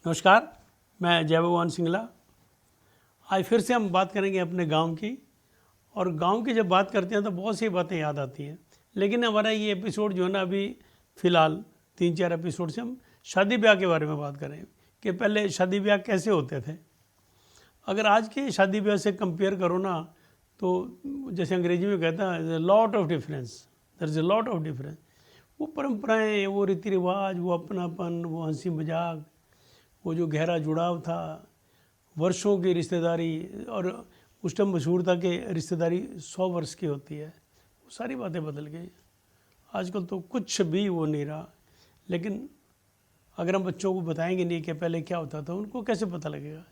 नमस्कार, मैं जय भगवान सिंगला। आज फिर से हम बात करेंगे अपने गांव की। और गांव की जब बात करते हैं तो बहुत सी बातें याद आती हैं, लेकिन हमारा ये एपिसोड जो है ना, अभी फ़िलहाल 3-4 एपिसोड से हम शादी ब्याह के बारे में बात करें कि पहले शादी ब्याह कैसे होते थे। अगर आज के शादी ब्याह से कंपेयर करो ना, तो जैसे अंग्रेजी में कहता है lot of difference, there is a lot of difference. वो परंपराएं, वो रीति रिवाज, वो अपनापन, वो हंसी मजाक, वो जो गहरा जुड़ाव था, वर्षों की रिश्तेदारी। और उस टाइम मशहूर था कि रिश्तेदारी 100 वर्ष की होती है। वो सारी बातें बदल गई। आजकल तो कुछ भी वो नहीं रहा। लेकिन अगर हम बच्चों को बताएंगे नहीं कि पहले क्या होता था, उनको कैसे पता लगेगा।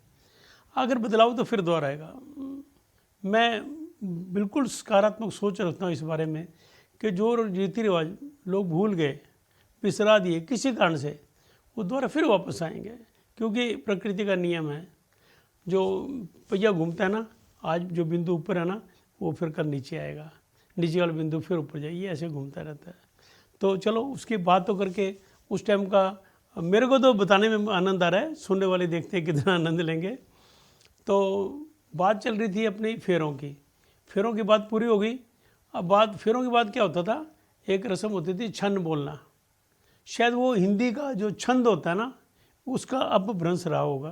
अगर बदलाव तो फिर दोबारा आएगा। मैं बिल्कुल सकारात्मक सोच रखता हूँ इस बारे में कि जो रीति रिवाज लोग भूल गए, बिसरा दिए किसी कारण से, वो दोबारा फिर वापस आएंगे। क्योंकि प्रकृति का नियम है, जो पहिया घूमता है ना, आज जो बिंदु ऊपर है ना, वो फिर कल नीचे आएगा, नीचे वाला बिंदु फिर ऊपर जाएगी, ऐसे घूमता रहता है। तो चलो उसकी बात तो करके उस टाइम का मेरे को तो बताने में आनंद आ रहा है, सुनने वाले देखते हैं कितना आनंद लेंगे। तो बात चल रही थी अपनी फेरों की। फेरों की बात पूरी हो गई। अब बात फेरों की बात क्या होता था, एक रस्म होती थी छंद बोलना। शायद वो हिंदी का जो छंद होता है ना, उसका अपभ्रंश रहा होगा।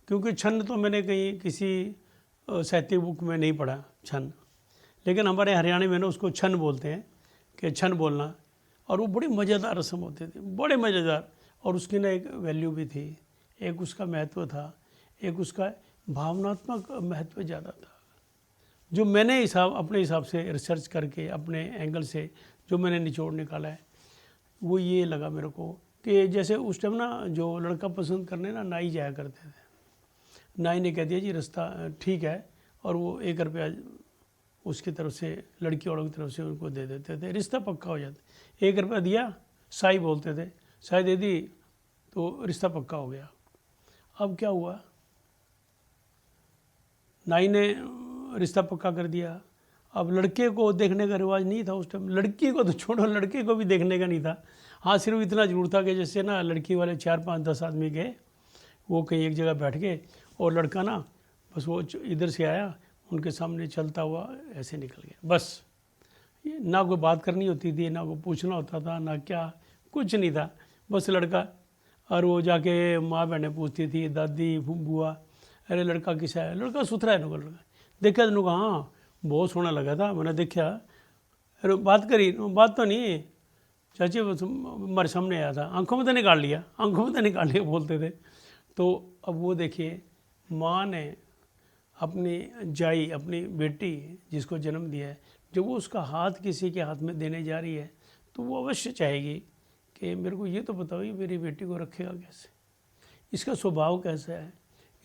क्योंकि छंद तो मैंने कहीं किसी साहित्य बुक में नहीं पढ़ा छंद, लेकिन हमारे हरियाणा में ना उसको छंद बोलते हैं कि छंद बोलना। और वो बड़ी मज़ेदार रस्म होती थी, बड़े मज़ेदार। और उसकी ना एक वैल्यू भी थी, एक उसका महत्व था, एक उसका भावनात्मक महत्व ज़्यादा था। जो मैंने अपने हिसाब से रिसर्च करके अपने एंगल से जो मैंने निचोड़ निकाला है, वो ये लगा मेरे को कि जैसे उस टाइम ना जो लड़का पसंद करने ना नाई जाया करते थे। नाई ने कह दिया जी रास्ता ठीक है, और वो 1 रुपया उसकी तरफ से, लड़की वालों की तरफ से उनको दे देते थे, रिश्ता पक्का हो जाता। 1 रुपया दिया, साई बोलते थे, साई दे दी तो रिश्ता पक्का हो गया। अब क्या हुआ, नाई ने रिश्ता पक्का कर दिया। अब लड़के को देखने का रिवाज नहीं था उस टाइम, लड़की को तो छोड़ो, लड़के को भी देखने का नहीं था। हाँ, सिर्फ इतना जरूर था कि जैसे ना लड़की वाले 4-5-10 आदमी गए, वो कहीं एक जगह बैठ गए, और लड़का ना बस वो इधर से आया, उनके सामने चलता हुआ ऐसे निकल गया। बस ना कोई बात करनी होती थी, ना कोई पूछना होता था, ना क्या, कुछ नहीं था। बस लड़का, और वो जाके माँ बहनें पूछती थी, दादी बुआ, अरे लड़का किसा है, लड़का सुथरा है नुका, लड़का देखा तो नुका, हाँ बहुत सोहना लगा था, मैंने देखा। अरे बात करी, बात तो नहीं चाची, हमारे सामने आया था, आंखों में तो निकाल लिया, आंखों में तो निकाल लिया बोलते थे। तो अब वो देखिए, माँ ने अपनी जाई, अपनी बेटी जिसको जन्म दिया है, जब वो उसका हाथ किसी के हाथ में देने जा रही है, तो वो अवश्य चाहेगी कि मेरे को ये तो बताओ, ये मेरी बेटी को रखेगा कैसे, इसका स्वभाव कैसा है,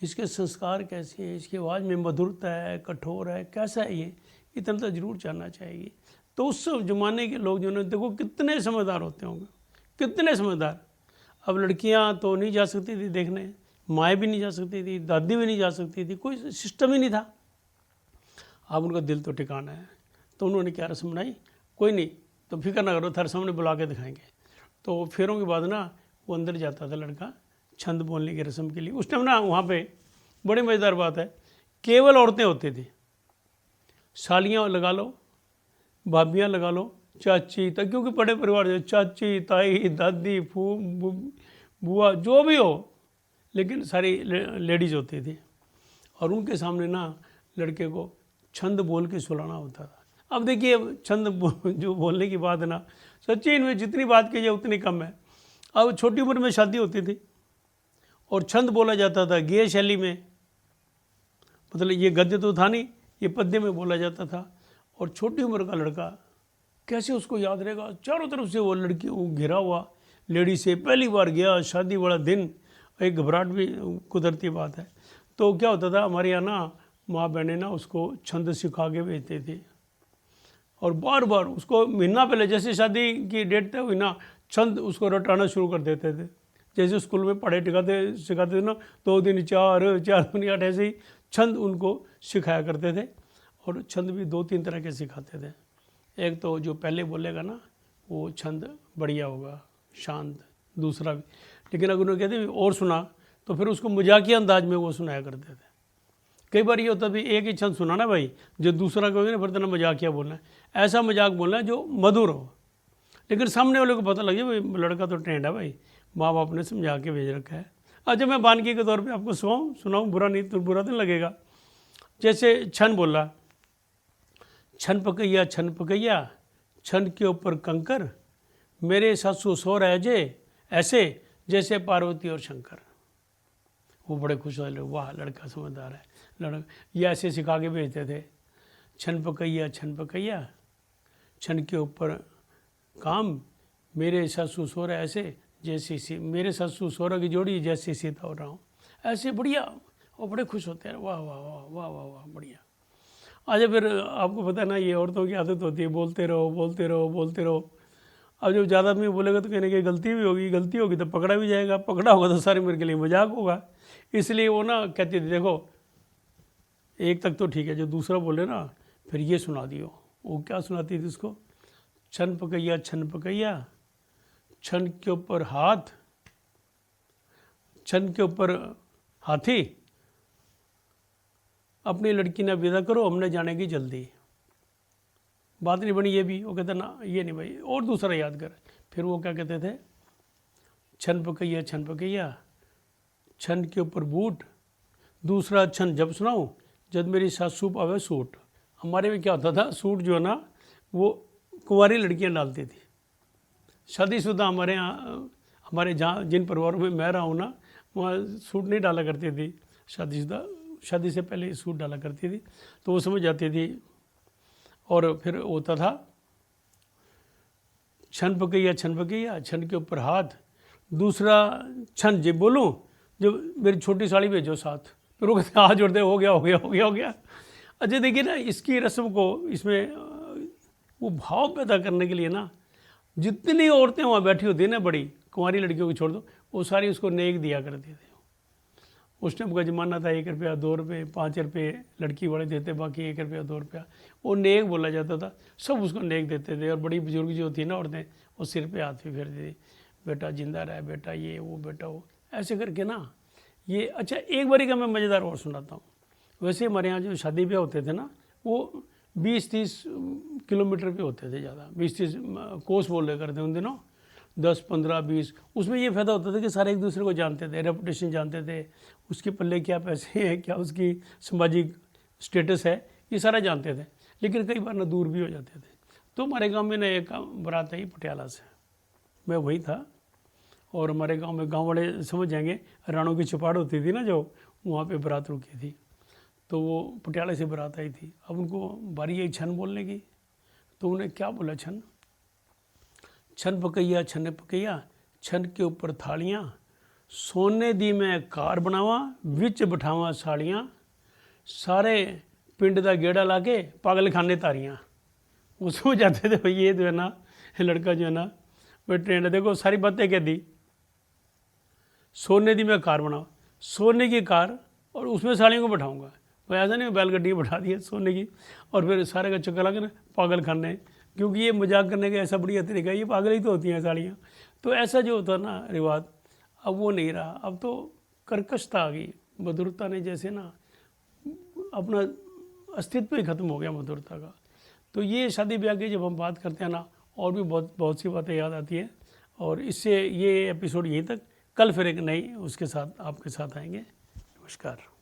इसके संस्कार कैसे हैं, इसकी आवाज़ में मधुरता है, कठोर है, कैसा है ये, इतना तो जरूर जानना चाहिए। तो उस ज़माने के लोग जो ने, देखो कितने समझदार होते होंगे, कितने समझदार। अब लड़कियां तो नहीं जा सकती थी देखने, माएँ भी नहीं जा सकती थी, दादी भी नहीं जा सकती थी, कोई सिस्टम ही नहीं था। अब उनका दिल तो ठिकाना है, तो उन्होंने क्या रस्म बनाई, कोई नहीं तो फिक्र ना करो, थारे सामने बुला के दिखाएंगे। तो फेरों के बाद ना वो अंदर जाता था लड़का छंद बोलने की रस्म के लिए। उस टाइम ना वहाँ पे बड़ी मज़ेदार बात है, केवल औरतें होती थी। सालियाँ लगा लो, भाभियाँ लगा लो, चाची तक, क्योंकि बड़े परिवार से चाची, ताई, दादी, बुआ जो भी हो, लेकिन सारी लेडीज़ होती थी। और उनके सामने ना लड़के को छंद बोल के सुलाना होता था। अब देखिए छंद जो बोलने की बात है ना, सच्ची इनमें जितनी बात की जाए उतनी कम है। अब छोटी उम्र में शादी होती थी और छंद बोला जाता था गेय शैली में, मतलब ये गद्य तो था नहीं, ये पद्य में बोला जाता था। और छोटी उम्र का लड़का कैसे उसको याद रहेगा, चारों तरफ से वो लड़की वो घिरा हुआ लेडी से, पहली बार गया, शादी वाला दिन, एक घबराहट भी कुदरती बात है। तो क्या होता था, हमारे यहाँ ना माँ बहनें ना उसको छंद सिखा के भेजते थे, और बार बार उसको महीना पहले जैसे शादी की डेट तय हुई ना, छंद उसको रटाना शुरू कर देते थे। जैसे स्कूल में पढ़ाई सिखाते थे ना, 2 दिन 4, 4 दूनी 8, ऐसे ही छंद उनको सिखाया करते थे। और छंद भी 2-3 तरह के सिखाते थे। एक तो जो पहले बोलेगा ना वो छंद बढ़िया होगा, शांत, दूसरा भी। लेकिन अगर उन्होंने कहते और सुना तो फिर उसको मजाकिया अंदाज में वो सुनाया करते थे। कई बार ये होता भी एक ही छंद सुनाना भाई, जो दूसरा कहोगे ना फिर तो ना मजाकिया बोलना है, ऐसा मजाक बोलना है जो मधुर हो, लेकिन सामने वाले को पता लगे भाई लड़का तो ट्रेंड है भाई, माँ बाप ने समझा के भेज रखा है। अच्छा मैं बानगी के तौर पे आपको सुनाऊँ, बुरा नहीं लगेगा। जैसे छन बोला, छन पकैया छन के ऊपर कंकर, मेरे सासू सो रहे जे ऐसे जैसे पार्वती और शंकर। वो बड़े खुश हो, वाह लड़का समझदार है, लड़का ये ऐसे सिखा के भेजते थे। छन पकैया छन के ऊपर काम, मेरे सासू सो रहे ऐसे जैसे मेरे सासू सोरा की जोड़ी जैसे सीता और राम, ऐसे बढ़िया। वो बड़े खुश होते हैं, वाह वाह वाह वाह वाह वाह बढ़िया। अच्छा फिर आपको पता है ना ये औरतों की आदत होती है, बोलते रहो। अब जब ज़्यादा आदमी बोलेगा तो कहने की गलती होगी तो पकड़ा भी जाएगा, पकड़ा होगा तो सारी मेरे के लिए मजाक होगा। इसलिए वो ना कहती थी देखो एक तक तो ठीक है, जो दूसरा बोले ना फिर ये सुना दियो। वो क्या सुनाती थी उसको, छन पकैया छन के ऊपर हाथ, छन के ऊपर हाथी, अपनी लड़की ना विदा करो हमने जाने की जल्दी। बात नहीं बनी ये भी, वो कहते ना ये नहीं भाई, और दूसरा याद कर। फिर वो क्या कहते थे, छन पकैया छन के ऊपर बूट, दूसरा छन जब सुनाऊं जब मेरी सासू पावे सूट। हमारे में क्या होता था, सूट जो है ना वो कुंवारी लड़कियां डालती थी, शादीशुदा हमारे जहाँ जिन परिवारों में मैं रहा हूँ ना वहाँ सूट नहीं डाला करती थी, शादी से पहले सूट डाला करती थी, तो वो समझ जाती थी। और फिर होता था छन पकैया छन के ऊपर हाथ, दूसरा छन जब बोलूँ जब मेरी छोटी साड़ी भेजो साथ, फिर वो कहते हाथ जोड़ते हो गया। अच्छा देखिए ना इसकी रस्म को, इसमें वो भाव पैदा करने के लिए ना जितनी औरतें वहाँ बैठी होती है ना, बड़ी कुंवारी लड़कियों को छोड़ दो, वो सारी उसको नेक दिया करती थी। उस टाइम का ज़माना था 1 रुपया 2 रुपये 5 रुपये लड़की वाले देते, बाकी 1 रुपया 2 रुपया वो नेक बोला जाता था, सब उसको नेक देते थे। और बड़ी बुजुर्ग जो थी ना औरतें, वो सिर पे हाथ भी फेरती थी, बेटा जिंदा रहे, बेटा ये वो बेटा वो, ऐसे करके ना ये। अच्छा एक बारी का मैं मज़ेदार और सुनाता हूँ। वैसे हमारे यहाँ जो शादी ब्याह होते थे ना वो 20-30 किलोमीटर पे होते थे, ज़्यादा 20-30 कोस बोल रहे करते उन दिनों, 10-15-20। उसमें ये फ़ायदा होता था कि सारे एक दूसरे को जानते थे, रेपुटेशन जानते थे, उसके पल्ले क्या पैसे हैं, क्या उसकी सामाजिक स्टेटस है, ये सारा जानते थे। लेकिन कई बार ना दूर भी हो जाते थे। तो हमारे गांव में ना एक बारात आई पटियाला से, मैं वही था। और हमारे गांव में गांव वाले समझ जाएंगे, रानों की चौपाड़ होती थी ना जो, वहाँ पे बारात रुकी थी, तो वो पटियाला से बारात आई थी। अब उनको बारी आई छन बोलने की, तो उन्हें क्या बोला, छन पकैया छन के ऊपर थालियाँ, सोने दी मैं कार बनावा विच बिठावा साड़ियाँ, सारे पिंड दा गेड़ा लाके पागल खाने तारियाँ। वो समझ जाते थे भाई ये जो है ना लड़का जो है ना वह ट्रेंड है। देखो सारी बातें कह दी, सोने दी मैं कार बनावा, सोने की कार और उसमें साड़ियों को बैठाऊँगा, तो ऐसा नहीं बैलगाड़ी बैठा दी है सोने की, और फिर सारे का चक्कर लगे ना पागल खाने, क्योंकि ये मजाक करने का ऐसा बढ़िया तरीका है, ये पागल ही तो होती हैं साड़ियाँ। तो ऐसा जो होता ना रिवाज अब वो नहीं रहा, अब तो कर्कशता आ गई, मधुरता ने जैसे ना अपना अस्तित्व ही खत्म हो गया मधुरता का। तो ये शादी ब्याह की जब हम बात करते हैं ना, और भी बहुत सी बातें याद आती हैं। और इससे ये एपिसोड यहीं तक, कल फिर एक नई उसके साथ आपके साथ आएंगे। नमस्कार।